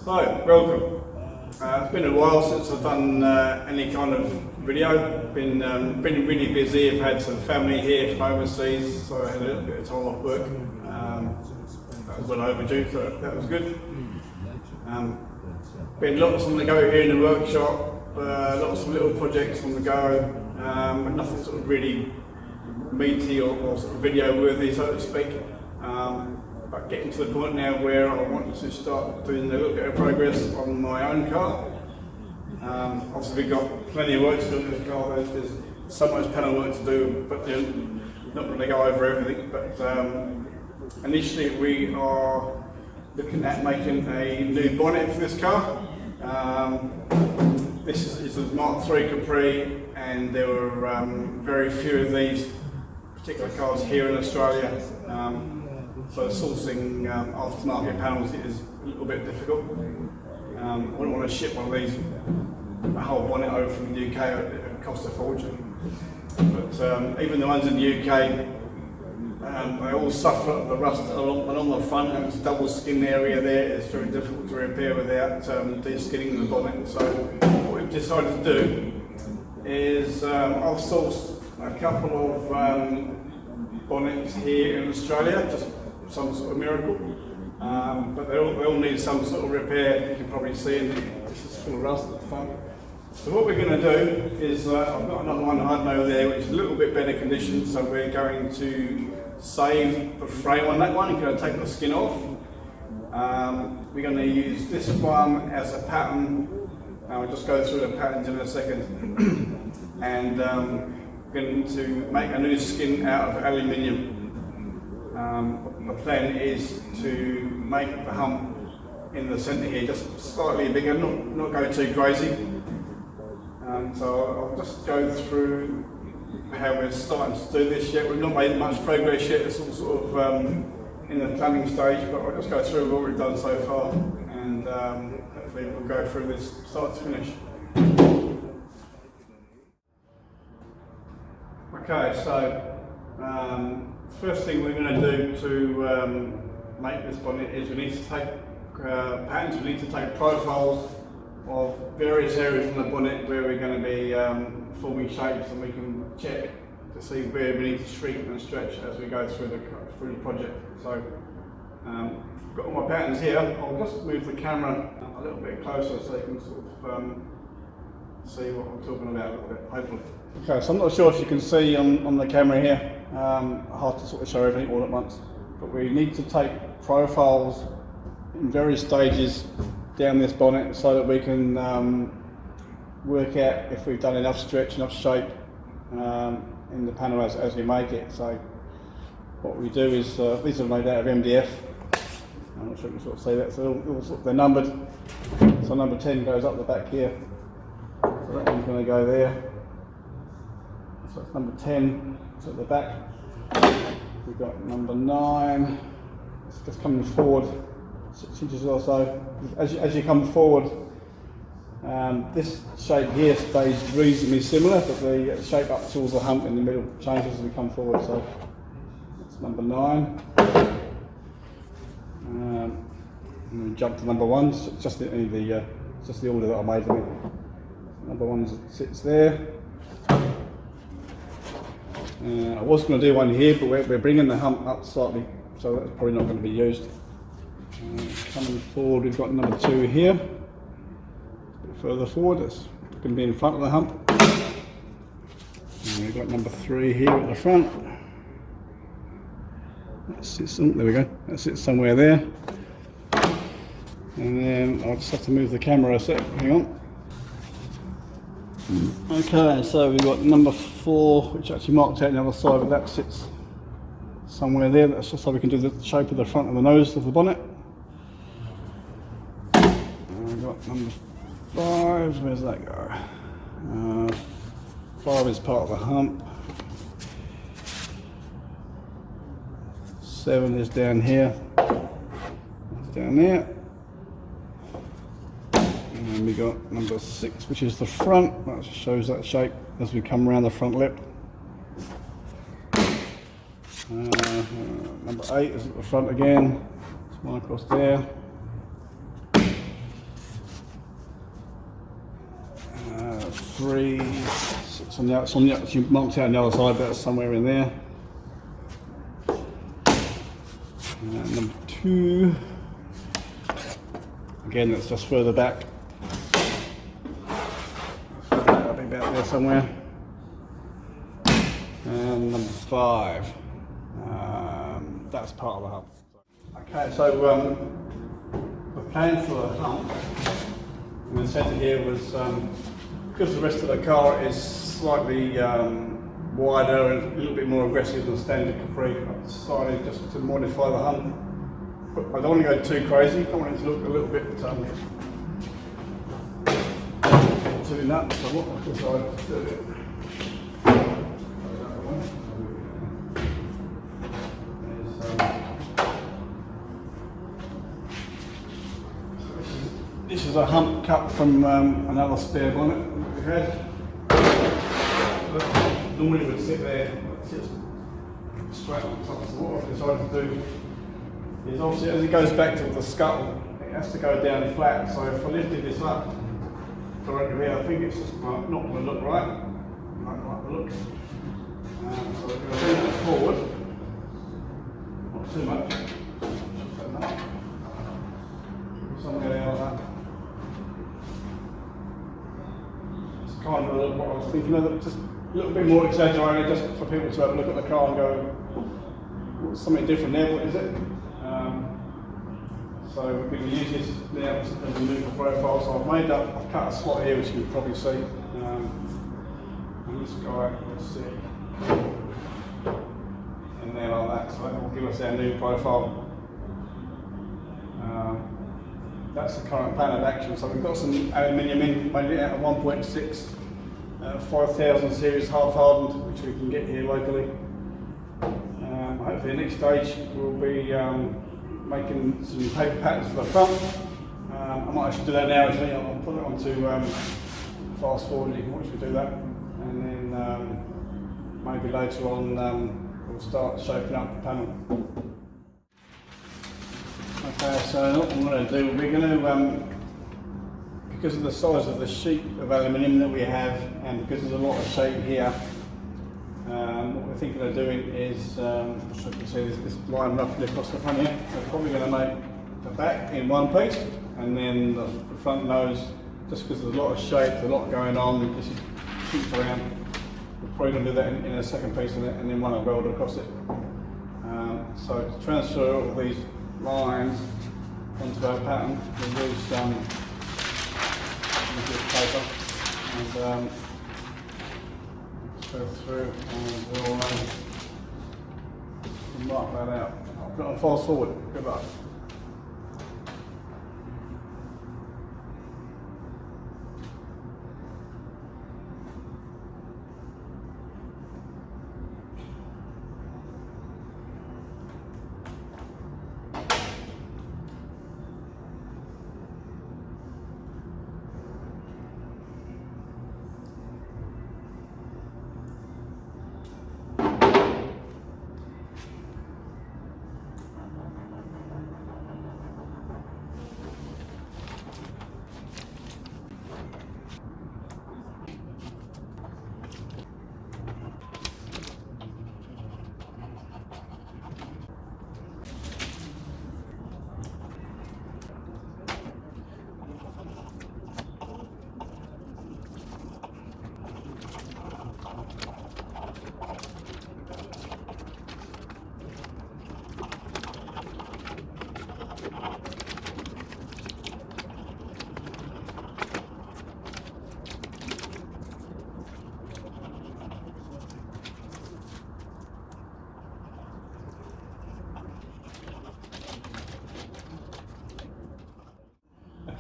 Hi, welcome. It's been a while since I've done any kind of video. Been really busy. I've had some family here from overseas, so I had a little bit of time off work. That was well overdue, so that was good. Been lots on the go here in the workshop, lots of little projects on the go, but nothing sort of really meaty or sort of video worthy, so to speak. But getting to the point now where I want to start doing a little bit of progress on my own car. Obviously we've got plenty of work to do on this car. There's so much panel work to do, but not going to go over everything. But initially we are looking at making a new bonnet for this car. This is a Mk3 Capri, and there were very few of these particular cars here in Australia. So sourcing aftermarket panels is a little bit difficult. I wouldn't want to ship one of these, a whole bonnet over from the UK, it would cost a fortune. But even the ones in the UK, they all suffer the rust along the front, and it's a double skin area there. It's very difficult to repair without de-skinning the bonnet. So what we've decided to do is I've sourced a couple of bonnets here in Australia, just some sort of miracle, but they all need some sort of repair. You can probably see this is full of rust at the front. So what we're going to do is, I've got another one hiding over there which is a little bit better condition, so we're going to save the frame on that one. We're going to take the skin off. We're going to use this one as a pattern. I'll just go through the patterns in a second. And we're going to make a new skin out of aluminium. The plan is to make the hump in the centre here just slightly bigger, not go too crazy. So I'll just go through how we're starting to do this yet. We've not made much progress yet, it's all sort of in the planning stage, but I'll just go through what we've done so far, and hopefully we'll go through this start to finish. Okay, so first thing we're going to do to make this bonnet is we need to take patterns, we need to take profiles of various areas in the bonnet where we're going to be forming shapes, and we can check to see where we need to shrink and stretch as we go through the project. So I've got all my patterns here. I'll just move the camera a little bit closer so you can sort of see what I'm talking about a little bit, hopefully. Okay, so I'm not sure if you can see on the camera here, hard to sort of show everything all at once, but we need to take profiles in various stages down this bonnet so that we can work out if we've done enough stretch, enough shape in the panel as we make it. So what we do is, these are made out of MDF. I'm not sure you can sort of see that, so they're numbered. So number 10 goes up the back here, so that one's going to go there. So it's number 10, it's at the back. We've got number 9, it's just coming forward 6 inches or so. As you come forward, this shape here stays reasonably similar, but the shape up towards the hump in the middle changes as we come forward. So that's number 9. And we jump to number 1, so just the order that I made them in. Number 1 sits there. I was going to do one here, but we're bringing the hump up slightly, so that's probably not going to be used. Coming forward, we've got number 2 here. A bit further forward, that's going to be in front of the hump. And we've got number 3 here at the front. There we go, that sits somewhere there. And then I'll just have to move the camera a sec, hang on. Okay, so we've got number 4, which actually marked out on the other side, but that sits somewhere there. That's just so we can do the shape of the front of the nose of the bonnet. And we've got number 5, where's that go? 5 is part of the hump. 7 is down here. It's down there. And then we got number 6, which is the front. That shows that shape as we come around the front lip. Number 8 is at the front again. There's one across there. 3, it's on the actually marked out on the other side, but it's somewhere in there. And number 2, again, that's just further back. That'll be about there somewhere. And number 5, that's part of the hub. Okay, so the plan for the hump in the centre here was, because the rest of the car is slightly wider and a little bit more aggressive than standard Capri, I decided just to modify the hump. But I don't want to go too crazy, I don't want it to look a little bit too nuts, so what I decided to do this is a hump cut from another spare bonnet that we had. Normally it would sit there, just straight on top. So what I've decided to do is, obviously as it goes back to the scuttle, it has to go down flat. So if I lifted this up directly here, I think it's just not going to look right. It might like the look. So we're going to bring it forward, not too much. Somewhere there like that. Kind of what I was thinking of, just a little bit more exaggerated, just for people to have a look at the car and go, what's something different there, what is it? So we're going to use this now as a new profile. So I've cut a slot here, which you can probably see. And this guy, let's see, in there like that, so that will give us our new profile. That's the current plan of action. So we've got some aluminium in, made it out of 1.6 5000 series half hardened, which we can get here locally. Hopefully the next stage we'll be making some paper patterns for the front. I might actually do that now actually. I'll put it onto fast forward, you can watch me do that. And then maybe later on we'll start shaping up the panel. Okay, so what I'm going to do, we're going to, because of the size of the sheet of aluminium that we have, and because there's a lot of shape here, what we're thinking of doing is, so you can see this line roughly across the front here. We're probably going to make the back in one piece, and then the front nose, just because there's a lot of shape, there's a lot going on, this is shoots around. We're probably going to do that in a second piece, and then one weld across it. So to transfer all these lines onto our pattern, we'll use some paper and go through and we'll mark that out. I'll put it on fast forward. Good luck.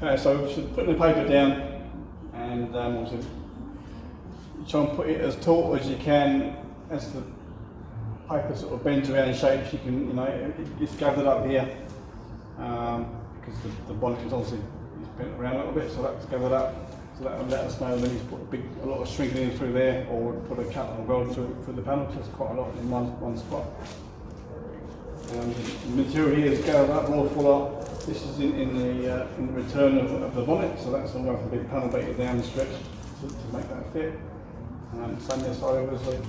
Okay, so putting the paper down and also try and put it as taut as you can as the paper sort of bends around in shapes. You can, it's gathered up here because the bonnet is obviously bent around a little bit, so that's gathered up. So that will let us know when he's put a lot of shrinking in through there, or put a cut or weld through the panel. So it's quite a lot in one spot. The material here is gathered up, more full up. This is in the return of the bonnet, so that's all going to be panel baited down and stretched. to make that fit. Same this side obviously.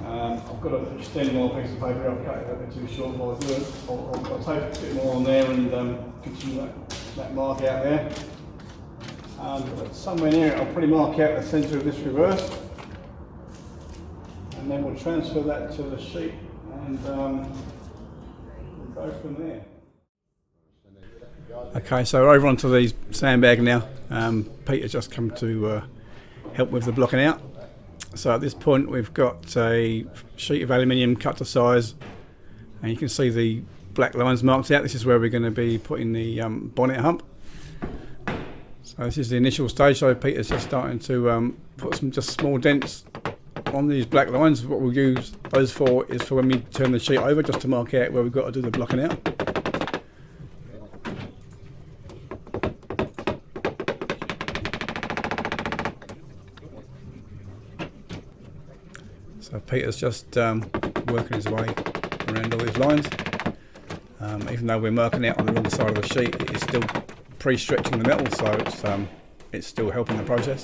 I've got to extend more piece of paper. I've cut it a bit too short while I do it. I'll take a bit more on there and continue that mark out there. But somewhere near it, I'll probably mark out the centre of this reverse, and then we'll transfer that to the sheet, and we'll go from there. Okay, so we're over onto the sandbag now. Peter's just come to help with the blocking out. So at this point we've got a sheet of aluminium cut to size, and you can see the black lines marked out. This is where we're going to be putting the bonnet hump. So this is the initial stage, so Peter's just starting to put some just small dents on these black lines. What we'll use those for is for when we turn the sheet over, just to mark out where we've got to do the blocking out. So Peter's just working his way around all these lines. Even though we're marking out on the wrong side of the sheet, it's still pre-stretching the metal, so it's still helping the process.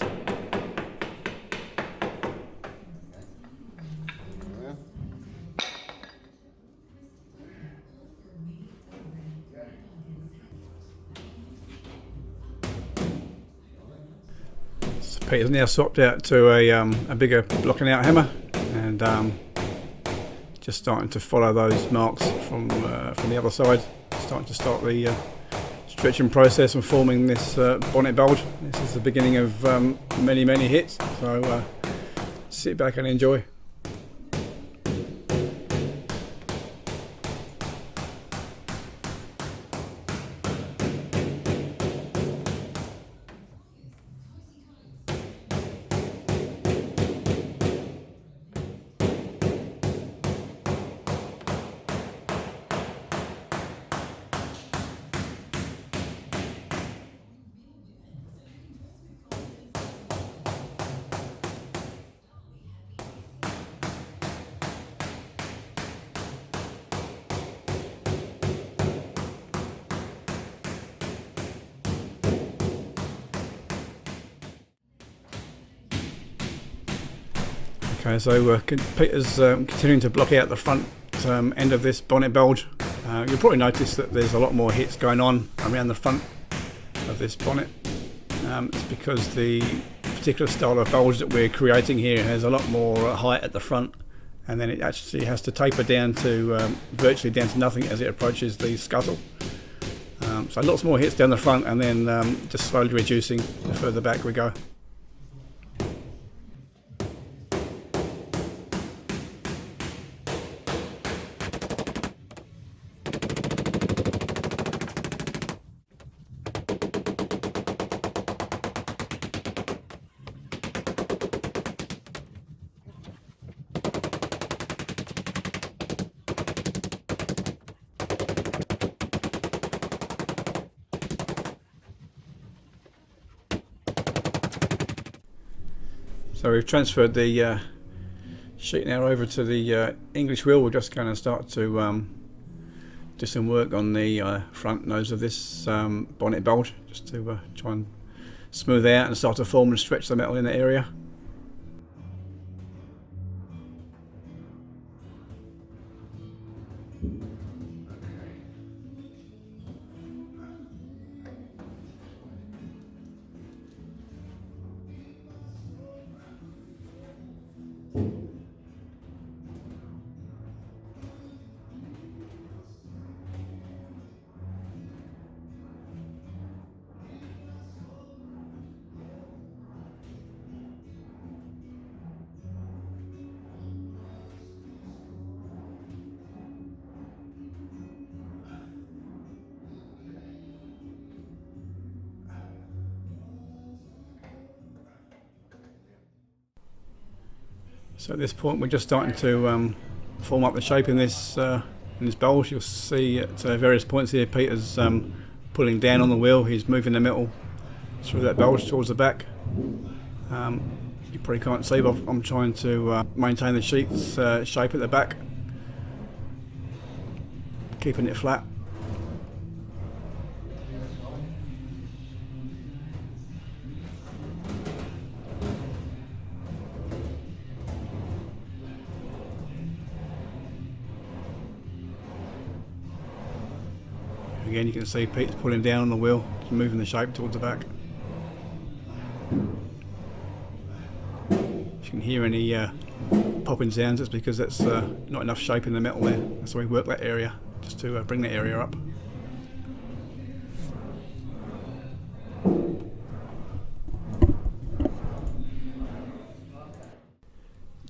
So Peter's now swapped out to a bigger blocking out hammer, and just starting to follow those marks from the other side, starting to start the stretching process and forming this bonnet bulge. This is the beginning of many hits, so sit back and enjoy. Okay, so Peter's continuing to block out the front end of this bonnet bulge. You'll probably notice that there's a lot more hits going on around the front of this bonnet. It's because the particular style of bulge that we're creating here has a lot more height at the front, and then it actually has to taper down to virtually down to nothing as it approaches the scuttle. So lots more hits down the front, and then just slowly reducing the further back we go. So we've transferred the sheet now over to the English wheel. We're just going to start to do some work on the front nose of this bonnet bulge, just to try and smooth out and start to form and stretch the metal in the area. So at this point we're just starting to form up the shape in this bulge. You'll see at various points here Peter's pulling down on the wheel. He's moving the metal through that bulge towards the back. You probably can't see, but I'm trying to maintain the sheet's shape at the back, keeping it flat. Again, you can see Pete's pulling down on the wheel, moving the shape towards the back. If you can hear any popping sounds, it's because that's not enough shape in the metal there. So we work that area just to bring that area up.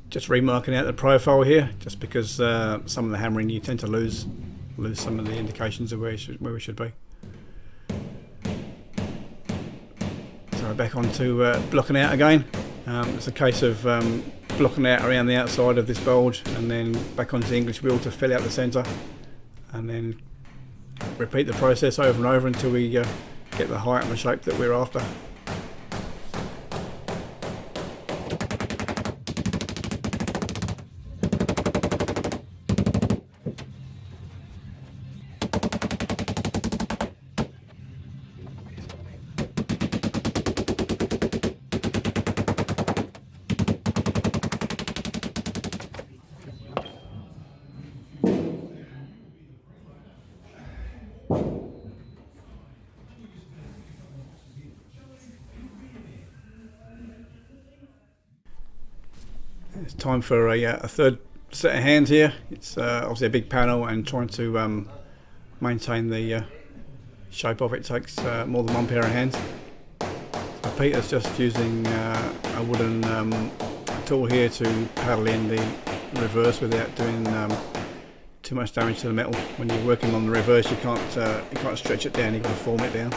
Just remarking out the profile here, just because some of the hammering you tend to lose some of the indications of where we should be. So back onto blocking out again. It's a case of blocking out around the outside of this bulge, and then back onto the English wheel to fill out the centre, and then repeat the process over and over until we get the height and the shape that we're after. It's time for a third set of hands here. It's obviously a big panel, and trying to maintain the shape of it takes more than one pair of hands. So Peter's just using a wooden tool here to paddle in the reverse without doing too much damage to the metal. When you're working on the reverse, you can't stretch it down, you've got to form it down.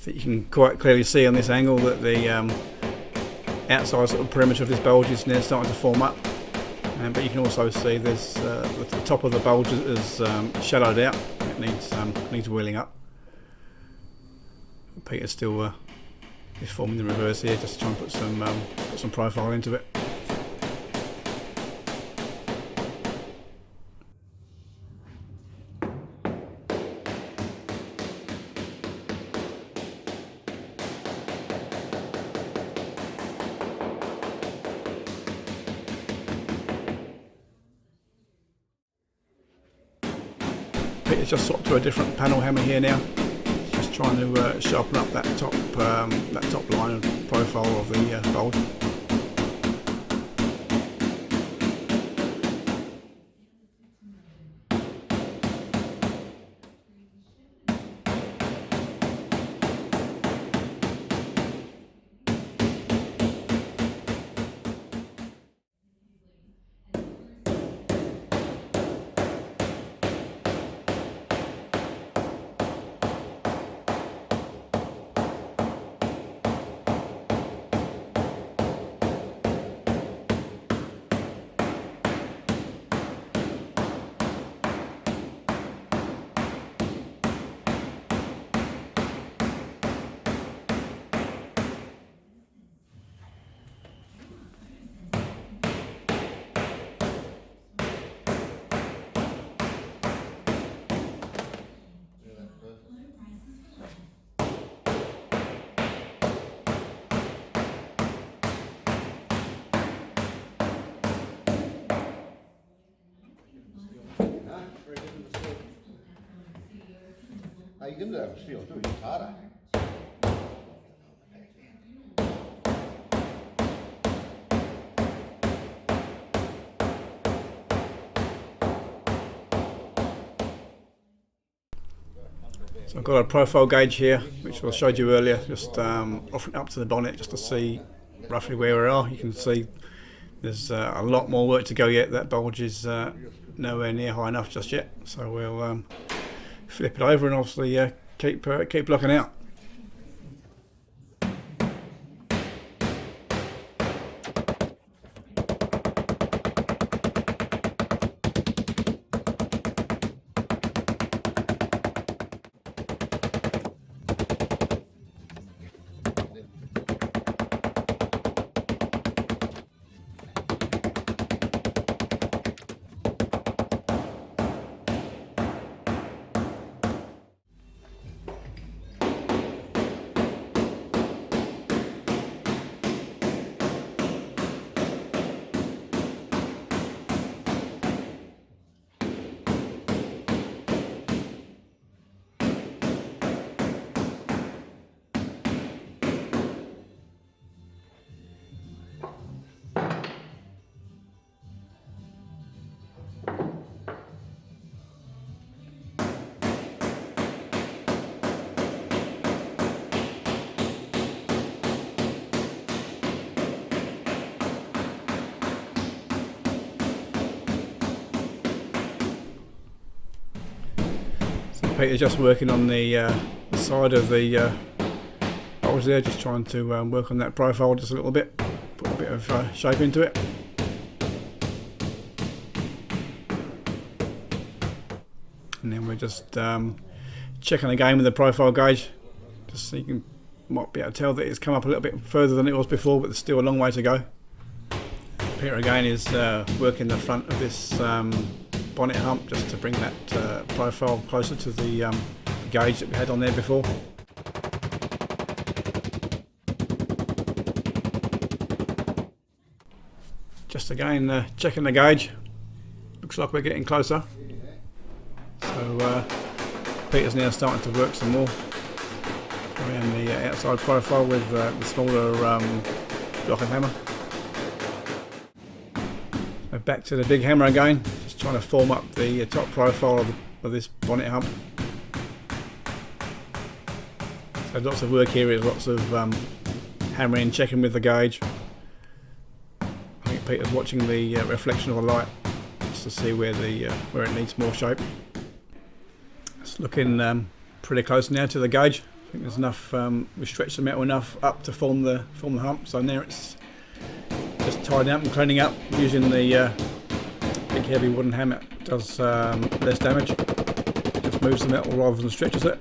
So you can quite clearly see on this angle that the outside sort of perimeter of this bulge is now starting to form up, but you can also see there's the top of the bulge is shadowed out. It needs wheeling up. Peter's still is forming the reverse here, just to try and put some profile into it. Peter's just swapped to a different panel hammer here now, just trying to sharpen up that top line of profile of the bulge. Oh, you can do that with steel too, it's harder. So I've got a profile gauge here, which I showed you earlier, just offering up to the bonnet just to see roughly where we are. You can see there's a lot more work to go yet. That bulge is nowhere near high enough just yet. So we'll flip it over and obviously keep looking out. Peter's just working on the side of the bulge there, just trying to work on that profile just a little bit, put a bit of shape into it. And then we're just checking again with the profile gauge, just so you can might be able to tell that it's come up a little bit further than it was before, but there's still a long way to go. Peter again is working the front of this bonnet hump just to bring that profile closer to the gauge that we had on there before. Just again checking the gauge, looks like we're getting closer. So Peter's now starting to work some more around the outside profile with the smaller block and hammer. So back to the big hammer again, just trying to form up the top profile of this bonnet hump. So lots of work here, is lots of hammering, checking with the gauge. I think Peter's watching the reflection of the light just to see where it needs more shape. It's looking pretty close now to the gauge. I think there's enough. We stretched the metal enough up to form the hump. So now it's just tidying up and cleaning up using the big heavy wooden hammer. It does less damage. It just moves the metal rather than stretches it.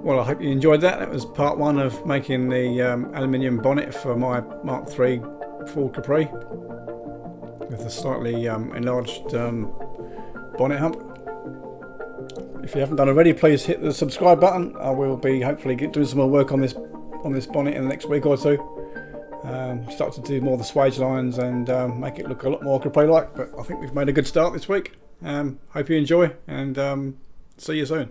Well, I hope you enjoyed that. That was part one of making the aluminium bonnet for my Mk3 Ford Capri with a slightly enlarged bonnet hump. If you haven't done already, please hit the subscribe button. I will be hopefully doing some more work on this bonnet in the next week or two. Start to do more of the swage lines and make it look a lot more Capri-like. But I think we've made a good start this week. Hope you enjoy, and see you soon.